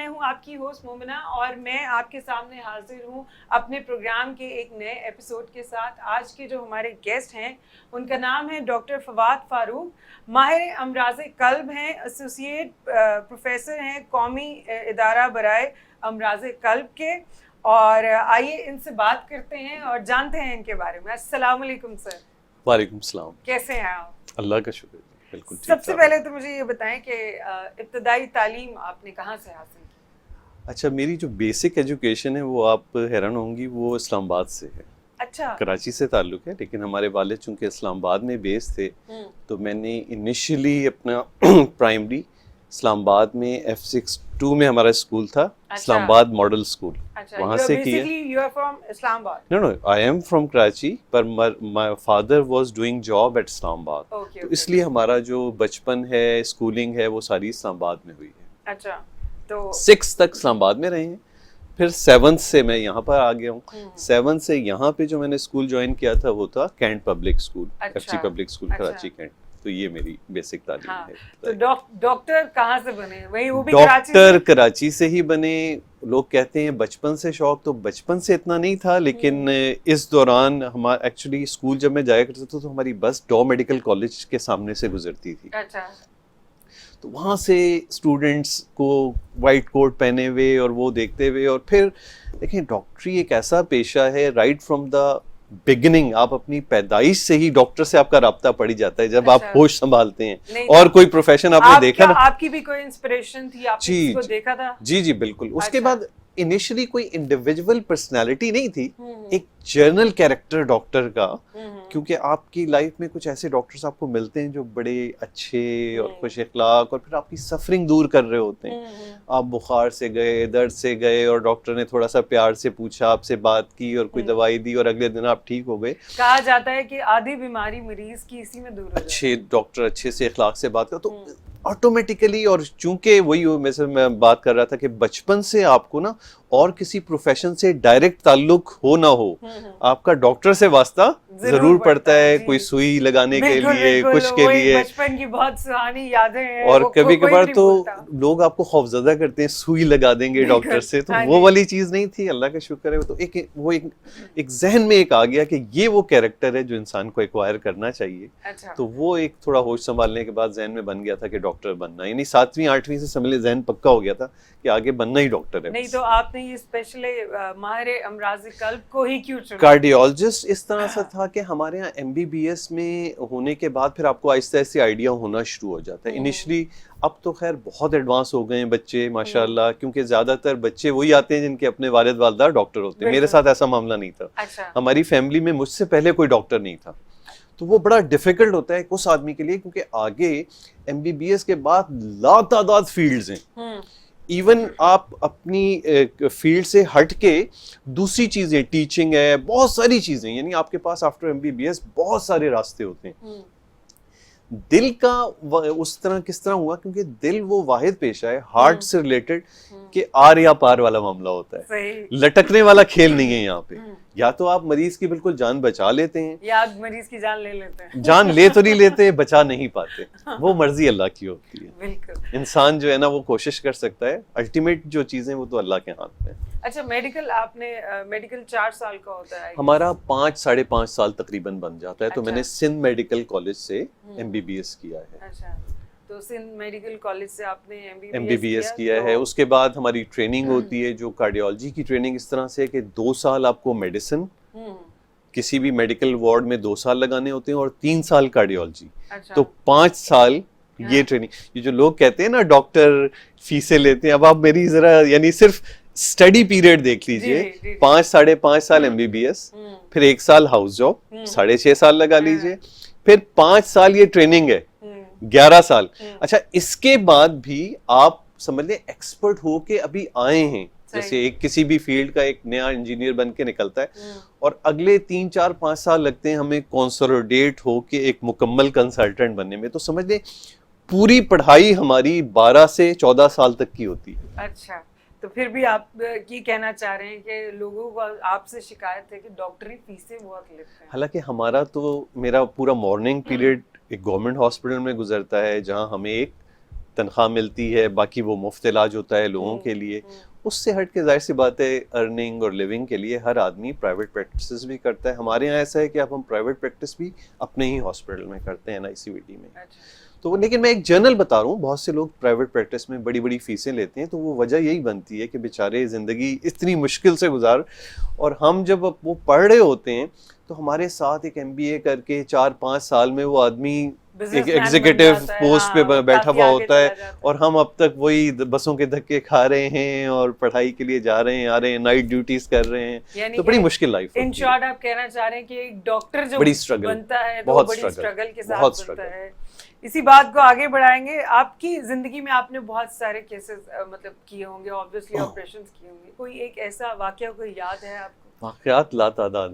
میں ہوں آپ کی ہوسٹ مومنہ اور میں آپ کے سامنے حاضر ہوں اپنے پروگرام کے ایک نئے ایپیسوڈ کے ساتھ. آج کے جو ہمارے گیسٹ ہیں ان کا نام ہے ڈاکٹر فواد فاروق. ماہر امراض قلب ہیں, ایسوسیٹ پروفیسر ہیں قومی ادارہ برائے امراض قلب کے. اور آئیے ان سے بات کرتے ہیں اور جانتے ہیں ان کے بارے میں. السلام علیکم سر. وعلیکم السلام. کیسے ہیں آپ؟ اللہ کا شکر. بالکل. سب سے پہلے تو مجھے یہ بتائیں کہ ابتدائی تعلیم آپ نے کہاں سے حاصل کی؟ اچھا, میری جو بیسک ایجوکیشن ہے وہ آپ حیران ہوں گی وہ اسلام آباد سے ہے. اچھا. کراچی سے تعلق ہے لیکن ہمارے والد چونکہ اسلام آباد میں بیس تھے تو میں نے انیشلی اپنا پرائمری اسلام آباد میں F62 میں ہمارا اسکول تھا, اسلام آباد ماڈل اسکول, وہاں سے کیا. No, I am from Karachi but my father was doing job at اسلام آباد, تو اس لیے ہمارا جو بچپن ہے اسکولنگ ہے وہ ساری اسلام آباد میں ہوئی ہے. اچھا, تو 6 تک اسلام آباد میں رہے ہیں, پھر 7 سے میں یہاں پر آ گیا ہوں. 7 سے یہاں پہ جو میں نے اسکول جوائن کیا تھا وہ تھا Cantt public school, FC public school Karachi Cantt. تو یہ میری بیسک تعلیم ہے. تو ڈاکٹر کہاں سے بنے؟ وہی وہ بھی ڈاکٹر کراچی سے ہی بنے. لوگ کہتے ہیں بچپن سے شوق, تو بچپن سے اتنا نہیں تھا لیکن اس دوران ہمارا ایکچولی اسکول جب میں جایا کرتا تھا تو ہماری بس ڈو میڈیکل کالج کے سامنے سے گزرتی تھی. اچھا. تو وہاں سے اسٹوڈنٹس کو وائٹ کوٹ پہنے ہوئے اور وہ دیکھتے ہوئے, اور پھر دیکھیں ڈاکٹری ایک ایسا پیشہ ہے رائٹ فرام دا بگننگ, آپ اپنی پیدائش سے ہی ڈاکٹر سے آپ کا رابطہ پڑ ہی جاتا ہے جب آپ ہوش سنبھالتے ہیں. اور کوئی پروفیشن آپ نے دیکھا نا, آپ کی بھی کوئی انسپریشن تھی, آپ نے اس کو دیکھا تھا؟ جی جی بالکل. اس کے بعد انیشلی کوئی انڈیویجول پرسنالٹی نہیں تھی, ایک جرنل کیریکٹر ڈاکٹر کا, کیونکہ آپ کی لائف میں کچھ ایسے ڈاکٹرز آپ کو ملتے ہیں جو بڑے اچھے اور خوش اخلاق اور پھر آپ کی سفرنگ دور کر رہے ہوتے ہیں. آپ بخار سے گئے, درد سے گئے, اور ڈاکٹر نے تھوڑا سا پیار سے پوچھا, آپ سے بات کی اور کوئی دوائی دی اور اگلے دن آپ ٹھیک ہو گئے. کہا جاتا ہے کہ آدھی بیماری مریض کی اسی میں دور ہو جاتی ہے. اچھے ڈاکٹر اچھے سے اخلاق سے بات کر تو آٹومیٹیکلی, اور چونکہ وہی میں بات کر رہا تھا کہ بچپن سے آپ کو نا اور کسی پروفیشن سے ڈائریکٹ تعلق ہو نہ ہو, آپ کا ڈاکٹر سے واسطہ ضرور پڑتا ہے, کوئی سوئی لگانے کے لیے, کچھ کے لیے. بچپن کی بہت سہانی یادیں ہیں. اور کبھی کبھار تو لوگ آپ کو خوفزدہ کرتے ہیں, سوئی لگا دیں گے ڈاکٹر سے, تو وہ والی چیز نہیں تھی. اللہ کا شکر ہے. تو ایک ذہن میں ایک آ گیا کہ یہ وہ کیریکٹر ہے جو انسان کو ایکوائر کرنا چاہیے. تو وہ ایک تھوڑا ہوش سنبھالنے کے بعد ذہن میں بن گیا تھا کہ ڈاکٹر بننا, یعنی 7ویں 8ویں سے سمجھ لیں ذہن پکا ہو گیا تھا کہ آگے بننا ہی ڈاکٹر ہے. نہیں تو آپ نے یہ اسپیشلی ماہر امراض قلب کو ہی کیوں چنا؟ کارڈیولوجسٹ اس طرح سے تھا کہ ہمارے یہاں MBBS میں ہونے کے بعد پھر آپ کو آہستہ آہستہ آئیڈیا ہونا شروع ہو جاتا ہے. انیشلی اب تو خیر بہت ایڈوانس ہو گئے ہیں بچے ماشاء اللہ, کیونکہ زیادہ تر بچے وہی آتے ہیں جن کے اپنے والد والدہ ڈاکٹر ہوتے ہیں. میرے ساتھ ایسا معاملہ نہیں تھا. ہماری فیملی میں مجھ سے پہلے کوئی ڈاکٹر نہیں تھا, تو وہ بڑا ڈیفیکلٹ ہوتا ہے اس آدمی کے لیے, کیونکہ آگے MBBS کے بعد لاتعداد فیلڈز ہیں. ایون آپ اپنی فیلڈ سے ہٹ کے دوسری چیزیں, ٹیچنگ ہے, بہت ساری چیزیں, یعنی آپ کے پاس آفٹر MBBS بہت سارے راستے ہوتے ہیں. دل کا اس طرح کس طرح ہوا, کیونکہ دل وہ واحد پیشہ ہے ہارٹ سے ریلیٹڈ کہ آر یا پار والا معاملہ ہوتا ہے, لٹکنے والا کھیل نہیں ہے یہاں پہ. یا تو آپ مریض کی بالکل جان بچا لیتے ہیں یا مریض کی جان لے لیتے ہیں. جان لے تو نہیں لیتے, بچا نہیں پاتے, وہ مرضی اللہ کی ہوتی ہے. بالکل انسان جو ہے نا وہ کوشش کر سکتا ہے, الٹیمیٹ جو چیزیں وہ تو اللہ کے ہاتھ میں. اچھا, میڈیکل آپ نے میڈیکل 4 سال کا ہوتا ہے ہمارا 5 ساڑھے 5 سال تقریباً بن جاتا ہے. تو میں نے سندھ میڈیکل کالج سے MBBS کیا ہے. اچھا, تو سندھ میڈیکل کالج سے آپ نے MBBS کیا ہے. اس کے بعد ہماری ٹریننگ ہوتی ہے جو کارڈیولوجی کی ٹریننگ اس طرح سے کہ 2 سال آپ کو میڈیسن کسی بھی میڈیکل وارڈ میں 2 سال لگانے ہوتے ہیں اور 3 سال کارڈیولوجی. تو 5 سال یہ ٹریننگ. یہ جو لوگ کہتے ہیں نا ڈاکٹر فیسیں لیتے ہیں, اب آپ میری ذرا یعنی صرف اسٹڈی پیریڈ دیکھ لیجئے, 5 ساڑھے 5 سال MBBS, پھر 1 سال ہاؤس جاب, 6.5 سال لگا لیجئے, پھر 5 سال یہ ٹریننگ ہے, 11 سال. اچھا, اس کے بعد بھی آپ سمجھ لیں ایکسپرٹ ہو کے ابھی آئے ہیں, جیسے ایک کسی بھی فیلڈ کا ایک نیا انجینئر بن کے نکلتا ہے اور اگلے 3 4 5 سال لگتے ہیں ہمیں کنسولیڈیٹ ہو کے ایک مکمل کنسلٹنٹ بننے میں. تو سمجھ لیں پوری پڑھائی ہماری 12 سے 14 سال تک کی ہوتی ہے. اچھا, تو پھر بھی آپ کی کہنا چاہ رہے ہیں کہ لوگوں کو آپ سے شکایت ہے کہ ڈاکٹری فیسیں بہت لیتے ہیں. حالانکہ ہمارا تو میرا پورا مارننگ پیریڈ ایک گورنمنٹ ہاسپٹل میں گزرتا ہے جہاں ہمیں ایک تنخواہ ملتی ہے, باقی وہ مفت علاج ہوتا ہے لوگوں کے لیے. اس سے ہٹ کے ظاہر سی بات ہے ارننگ اور لیونگ کے لیے ہر آدمی پرائیویٹ پریکٹسز بھی کرتا ہے. ہمارے یہاں ایسا ہے کہ اب ہم پرائیویٹ پریکٹس بھی اپنے ہی ہاسپٹل میں کرتے ہیں NICVD میں. تو لیکن میں ایک جرنل بتا رہا ہوں, بہت سے لوگ پرائیویٹ پریکٹس میں بڑی بڑی فیسیں لیتے ہیں, تو وہ وجہ یہی بنتی ہے کہ بیچارے زندگی اتنی مشکل سے گزار, اور ہم جب وہ پڑھ رہے ہوتے ہیں تو ہمارے ساتھ ایک MBA کر کے 4-5 سال میں وہ آدمی ایک ایگزیکٹو پوسٹ پہ بیٹھا ہوا ہوتا ہے, اور ہم اب تک وہی بسوں کے دھکے کھا رہے ہیں اور پڑھائی کے لیے جا رہے ہیں, آ رہے ہیں, نائٹ ڈیوٹیز کر رہے ہیں. تو بڑی مشکل لائف ہے. ان شارٹ آپ کہنا چاہ رہے ہیں کہ ایک ڈاکٹر جو بنتا ہے تو بڑی اسٹرگل کے ساتھ بنتا ہے. اسی بات کو آگے بڑھائیں گے. آپ کی زندگی میں آپ نے بہت سارے کیسز مطلب کیے ہوں گے, آبویسلی آپریشنز کیے ہوں گے. کوئی ایک ایسا واقعہ کوئی یاد ہے آپ کو؟ واقعات لاتعداد,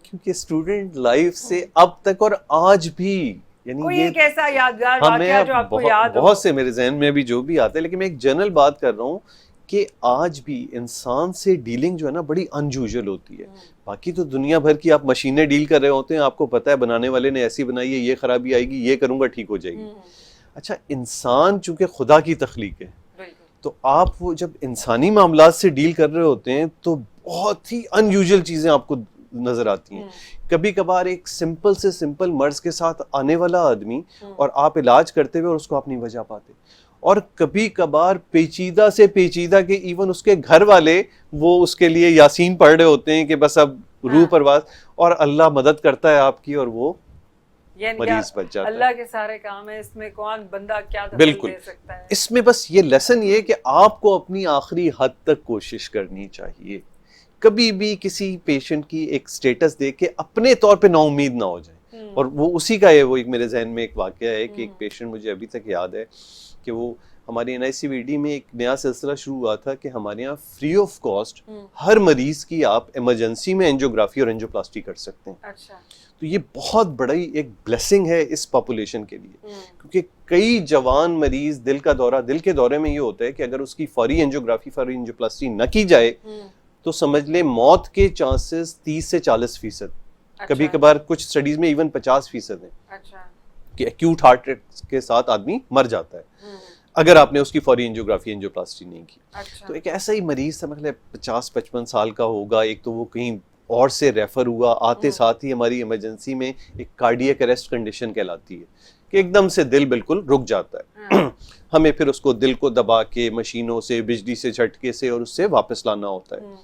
کیونکہ اسٹوڈنٹ لائف سے اب تک اور آج بھی, یعنی کوئی ایک ایسا یادگار واقعہ جو آپ کو یاد ہو. بہت سے میرے ذہن میں بھی جو بھی آتے ہیں, لیکن میں ایک جنرل بات کر رہا ہوں کہ آج بھی انسان سے ڈیلنگ جو ہے نا بڑی انیوژل ہوتی ہے. باقی تو دنیا بھر کی آپ مشینیں ڈیل کر رہے ہوتے ہیں, آپ کو پتہ ہے بنانے والے نے ایسی بنائی ہے, یہ خرابی آئے گی, یہ کروں گا ٹھیک ہو جائے گی. اچھا, انسان چونکہ خدا کی تخلیق ہے, تو آپ وہ جب انسانی معاملات سے ڈیل کر رہے ہوتے ہیں تو بہت ہی انیوژل چیزیں آپ کو نظر آتی ہیں. کبھی کبھار ایک سمپل سے سمپل مرض کے ساتھ آنے والا آدمی, اور آپ علاج کرتے ہوئے اور اس کو اپنی وجہ پاتے, اور کبھی کبھار پیچیدہ سے پیچیدہ کہ ایون اس کے گھر والے وہ اس کے لیے یاسین پڑھ رہے ہوتے ہیں کہ بس اب روح پرواز, اور اللہ مدد کرتا ہے آپ کی اور وہ مریض بچ جاتا ہے. اللہ کے سارے کام ہے, اس میں کون بندہ کیا دخل دے سکتا ہے. اس میں بس یہ لیسن یہ کہ آپ کو اپنی آخری حد تک کوشش کرنی چاہیے. کبھی بھی کسی پیشنٹ کی ایک سٹیٹس دیکھ کے اپنے طور پہ نا امید نہ ہو جائے. اور وہ اسی کا ہے, وہ ایک میرے ذہن میں ایک واقعہ ہے کہ ایک پیشنٹ مجھے ابھی تک یاد ہے کہ وہ ہماری NICVD میں ایک نیا سلسلہ شروع ہوا تھا کہ ہمارے یہاں فری آف کاسٹ ہر مریض کی آپ ایمرجنسی میں اینجیوگرافی اور اینجیوپلاسٹی کر سکتے ہیں. تو یہ بہت بڑی ایک بلیسنگ ہے اس پاپولیشن کے لیے, کیونکہ کئی جوان مریض دل کے دورے میں یہ ہوتا ہے کہ اگر اس کی فوری اینجیوگرافی فوری اینجیوپلاسٹی نہ کی جائے تو سمجھ لیں موت کے چانسز 30 سے 40%, کبھی کبھار کچھ سٹڈیز میں ایون 50% ہیں کہ ایکیوٹ ہارٹ اٹیک کے ساتھ آدمی مر جاتا ہے اگر آپ نے اس کی فوری اینجیوگرافی اینجیوپلاسٹی نہیں کی. تو ایک ایسا ہی مریض تھا, مطلب 50-55 سال کا ہوگا, ایک تو وہ کہیں اور سے ریفر ہوا, آتے ساتھ ہی ہماری ایمرجنسی میں ایک کارڈیک اریسٹ کنڈیشن کہلاتی ہے کہ ایک دم سے دل بالکل رک جاتا ہے. ہمیں پھر اس کو دل کو دبا کے مشینوں سے, بجلی سے, جھٹکے سے اور اس سے واپس لانا ہوتا ہے.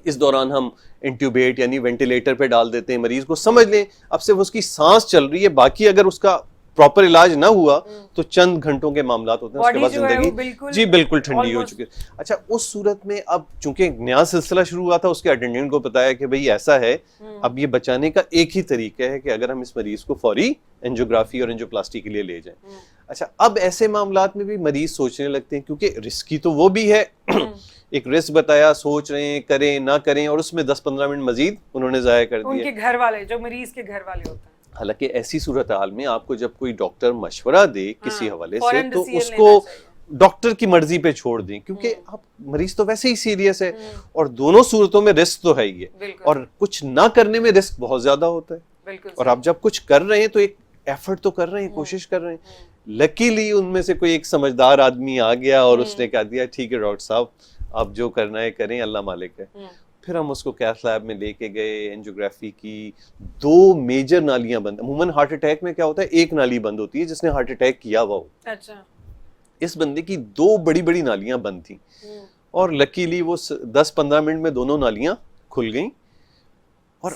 اس دوران ہم انٹیوبیٹ یعنی وینٹیلیٹر پہ ڈال دیتے ہیں مریض کو. سمجھ لیں اب صرف اس کی سانس چل رہی ہے, باقی اگر اس کا پراپر علاج نہ ہوا تو چند گھنٹوں کے معاملات ہوتے ہیں, اس کے بعد زندگی جی بالکل ٹھنڈی ہو چکی ہے. اچھا, اس صورت میں اب چونکہ نیا سلسلہ شروع ہوا تھا, اس کے اٹینڈنٹ کو بتایا کہ بھئی ایسا ہے, اب یہ بچانے کا ایک ہی طریقہ ہے کہ اگر ہم اس مریض کو فوری اینجیوگرافی اور اینجیوپلاسٹی کے لیے لے جائیں. اچھا, اب ایسے معاملات میں بھی مریض سوچنے لگتے ہیں, کیونکہ رسکی تو وہ بھی ہے, ایک رسک بتایا, سوچ رہے ہیں کریں نہ کریں, اور اس میں 10-15 منٹ مزید انہوں نے ضائع کر دیا. ان کے گھر والے, جو مریض کے گھر والے ہوتے ہیں. حالانکہ ایسی صورتحال میں آپ کو جب کوئی ڈاکٹر مشورہ دے کسی حوالے سے تو اس کو ڈاکٹر کی مرضی پہ چھوڑ دیں, کیونکہ آپ مریض تو ویسے ہی سیریس ہے, اور دونوں صورتوں میں رسک تو ہے ہی ہے, اور کچھ نہ کرنے میں رسک بہت زیادہ ہوتا ہے. اور آپ جب کچھ کر رہے ہیں تو ایک ایفرٹ تو کر رہے ہیں, کوشش کر رہے ہیں. لکیلی ان میں سے کوئی ایک سمجھدار آدمی آ گیا اور اس نے کہہ دیا ٹھیک ہے ڈاکٹر صاحب آپ جو کرنا ہے کریں, اللہ مالک ہے. پھر ہم اس کو کیتھ لیب میں لے کے گئے, اینجیوگرافی کی, 2 میجر نالیاں بند. عموماً ہارٹ اٹیک میں کیا ہوتا ہے, ایک نالی بند ہوتی ہے جس نے ہارٹ اٹیک کیا ہوا ہو. اچھا, اس بندے کی 2 بڑی بڑی نالیاں بند تھیں, اور لکیلی وہ 10-15 منٹ میں دونوں نالیاں کھل گئیں. اور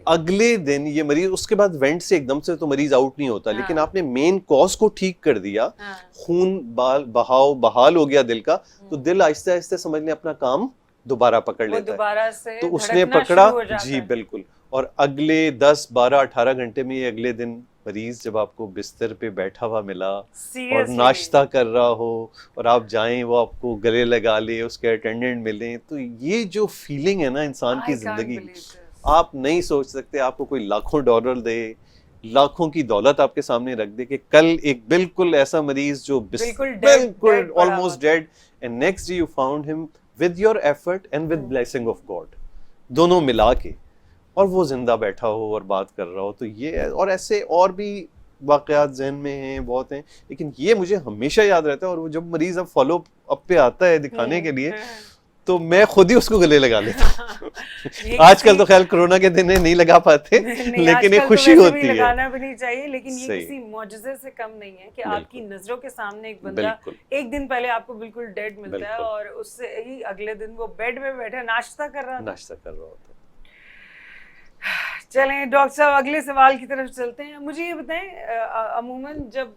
اگلے دن یہ مریض, اس کے بعد وینٹ سے ایک دم سے تو مریض آؤٹ نہیں ہوتا, لیکن آپ نے مین کاز کو ٹھیک کر دیا, خون بہاؤ بحال ہو گیا دل کا, تو دل آہستہ آہستہ سمجھ لیں اپنا کام دوبارہ پکڑ لیتا ہے. تو اس نے پکڑا, جی بالکل, اور اگلے 10-12-18 گھنٹے میں یہ اگلے دن مریض جب آپ کو بستر پہ بیٹھا ہوا ملا اور ناشتہ کر رہا ہو, اور آپ جائیں وہ آپ کو گلے لگا لے, اس کے اٹینڈنٹ ملیں, تو یہ جو فیلنگ ہے نا انسان کی زندگی, آپ نہیں سوچ سکتے. آپ کو کوئی لاکھوں ڈالر دے, لاکھوں کی دولت آپ کے سامنے رکھ دے کہ کل ایک بالکل ایسا مریض جو بالکل almost dead, and next day you found him with your effort and with blessing of God, دونوں ملا کے, اور وہ زندہ بیٹھا ہو اور بات کر رہا ہو. تو یہ اور ایسے اور بھی واقعات ذہن میں ہیں بہت ہیں, لیکن یہ مجھے ہمیشہ یاد رہتا ہے. اور وہ جب مریض اب فالو اپ پہ آتا ہے دکھانے کے لیے تو میں خود ہی اس کو گلے لگا لیتا ہوں. آج کل تو خیر کورونا کے دن نہیں لگا پاتے, لیکن ایک خوشی ہوتی ہے. لگانا بھی نہیں چاہیے, لیکن یہ کسی معجزے سے کم نہیں ہے کہ آپ کی نظروں کے سامنے ایک بندہ ایک دن پہلے آپ کو بالکل ڈیڈ ملتا ہے اور اس سے ہی اگلے دن وہ بیڈ میں بیٹھا ناشتہ کر رہا ہوتا. چلیں ڈاکٹر صاحب اگلے سوال کی طرف چلتے ہیں. مجھے یہ بتائیں, عموماً جب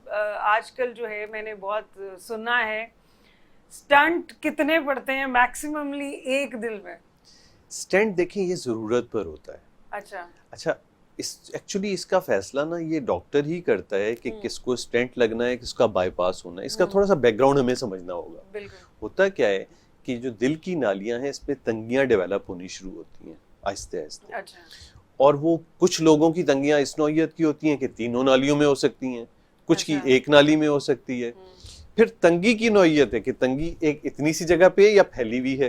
آج کل جو ہے میں نے بہت سنا ہے اسٹنٹ کتنے پڑتے ہیں میکسیمملی ایک دل میں؟ اسٹنٹ دیکھیں یہ ضرورت پر ہوتا ہے. اچھا ایکچولی اس کا فیصلہ نا یہ ڈاکٹر ہی کرتا ہے کہ کس کو اسٹنٹ لگنا ہے, کس کا بائی پاس ہونا ہے. اس کا تھوڑا سا بیک گراؤنڈ ہمیں سمجھنا ہوگا. ہوتا کیا ہے کہ جو دل کی نالیاں ہیں اس پہ تنگیاں ڈیولپ ہونی شروع ہوتی ہیں آہستہ آہستہ. اور وہ کچھ لوگوں کی تنگیاں اس نوعیت کی ہوتی ہیں کہ تینوں نالیوں میں ہو سکتی ہیں, کچھ کی ایک نالی میں ہو سکتی ہے. پھر تنگی کی نوعیت ہے کہ تنگی ایک اتنی سی جگہ پہ یا پھیلی ہوئی ہے.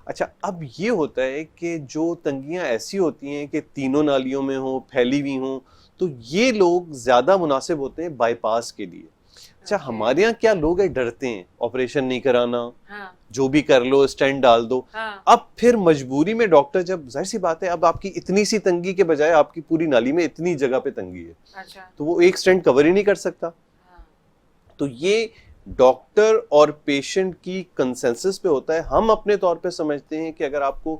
اچھا اب یہ ہوتا ہے کہ جو تنگیاں ایسی ہوتی ہیں کہ تینوں نالیوں میں ہوں, پھیلی ہوئی ہوں, تو یہ لوگ زیادہ مناسب ہوتے ہیں بائی پاس کے لیے. اچھا ہمارے یہاں کیا لوگ ہیں ڈرتے ہیں, آپریشن نہیں کرانا, جو بھی کر لو اسٹینٹ ڈال دو. اب پھر مجبوری میں ڈاکٹر جب, ظاہر سی بات ہے اب آپ کی اتنی سی تنگی کے بجائے آپ کی پوری نالی میں اتنی جگہ پہ تنگی ہے, تو وہ ایک اسٹینٹ کور ہی نہیں کر سکتا. تو یہ ڈاکٹر اور پیشنٹ کی کنسنسس پہ ہوتا ہے. ہم اپنے طور پہ سمجھتے ہیں کہ اگر آپ کو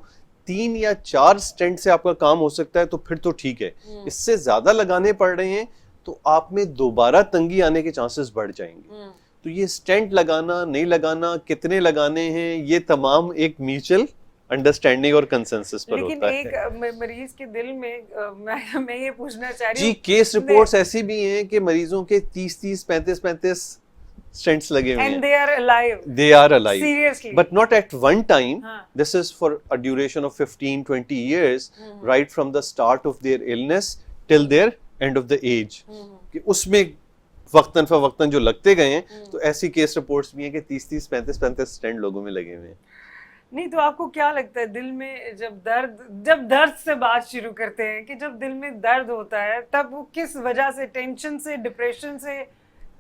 3 یا 4 اسٹینٹ سے آپ کا کام ہو سکتا ہے تو پھر تو ٹھیک ہے. اس سے زیادہ لگانے پڑ رہے ہیں تو آپ میں دوبارہ تنگی آنے کے چانسز بڑھ جائیں گے. تو یہ اسٹینٹ لگانا نہیں لگانا, کتنے لگانے ہیں, یہ تمام ایک میوچل انڈرسٹینڈنگ اور کنسنسس پر ہوتا ہے. لیکن ایک مریض کے دل میں میں یہ پوچھنا چاہ رہی ہوں, جی کیس رپورٹس ایسی بھی ہیں کہ مریضوں کے 30 35 اسٹینٹس لگے ہوئے ہیں. And they are alive. They are alive. Seriously. But not at one time. This is for a duration of 15-20 years, right from the start of their illness till their end of the age. کہ اس میں وقتاً فوقتاً جو لگتے گئے ہیں, تو ایسی کیس رپورٹس بھی ہیں کہ 30 35 اسٹینٹ لوگوں میں لگے ہوئے ہیں. نہیں تو آپ کو کیا لگتا ہے دل میں جب درد سے بات شروع کرتے ہیں کہ جب دل میں درد ہوتا ہے تب وہ کس وجہ سے, ٹینشن سے, ڈپریشن سے,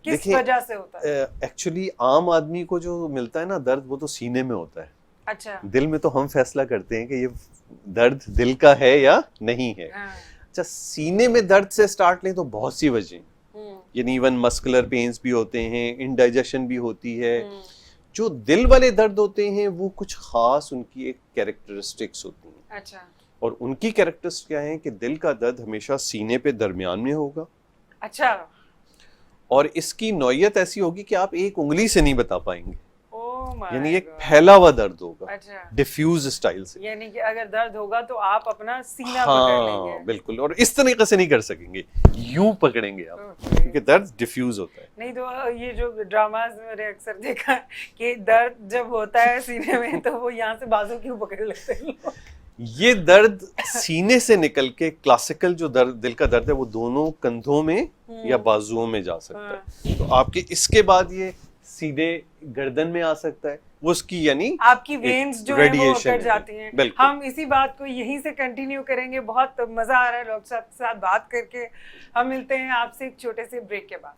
کس وجہ سے ہوتا ہے؟ ایکچولی عام آدمی کو جو ملتا ہے نا درد, وہ تو سینے میں ہوتا ہے. اچھا دل میں تو ہم فیصلہ کرتے ہیں کہ یہ درد دل کا ہے یا نہیں ہے. اچھا سینے میں درد سے سٹارٹ لیں تو بہت سی وجہیں, یعنی ایون مسکولر پینز بھی ہوتے ہیں, انڈائجیشن بھی ہوتی ہے. جو دل والے درد ہوتے ہیں وہ کچھ خاص ان کی ایک کیریکٹرسٹکس ہوتی ہیں. اچھا اور ان کی کیریکٹرسٹکس کیا ہیں کہ دل کا درد ہمیشہ سینے پہ درمیان میں ہوگا. اچھا اور اس کی نوعیت ایسی ہوگی کہ آپ ایک انگلی سے نہیں بتا پائیں گے, یعنی ایک God. پھیلا ہوا درد ہوگا, اچھا ڈیفیوز اسٹائل سے. یعنی کہ اگر درد ہوگا تو آپ اپنا سینہ پکڑ لیں گے. بالکل, اور اس طریقے سے نہیں کر سکیں گے, یوں پکڑیں گے آپ, کیونکہ درد ڈیفیوز ہوتا ہے. نہیں تو یہ جو ڈراماز میں نے اکثر دیکھا کہ درد جب ہوتا ہے سینے میں تو وہ یہاں سے بازو کیوں پکڑ لیتے ہیں. یہ درد سینے سے نکل کے کلاسیکل جو درد دل کا درد ہے وہ دونوں کندھوں میں یا بازوؤں میں جا سکتا ہے. تو آپ کے اس کے بعد یہ سیدھے گردن میں آ سکتا ہے, وہ اس کی یعنی آپ کی وینز جو ہیں وہ کٹ جاتی ہیں. ہم اسی بات کو یہیں سے کنٹینیو کریں گے. بہت مزہ آ رہا ہے ڈاکٹر صاحب کے ساتھ بات کر کے. ہم ملتے ہیں آپ سے ایک چھوٹے سے بریک کے بعد.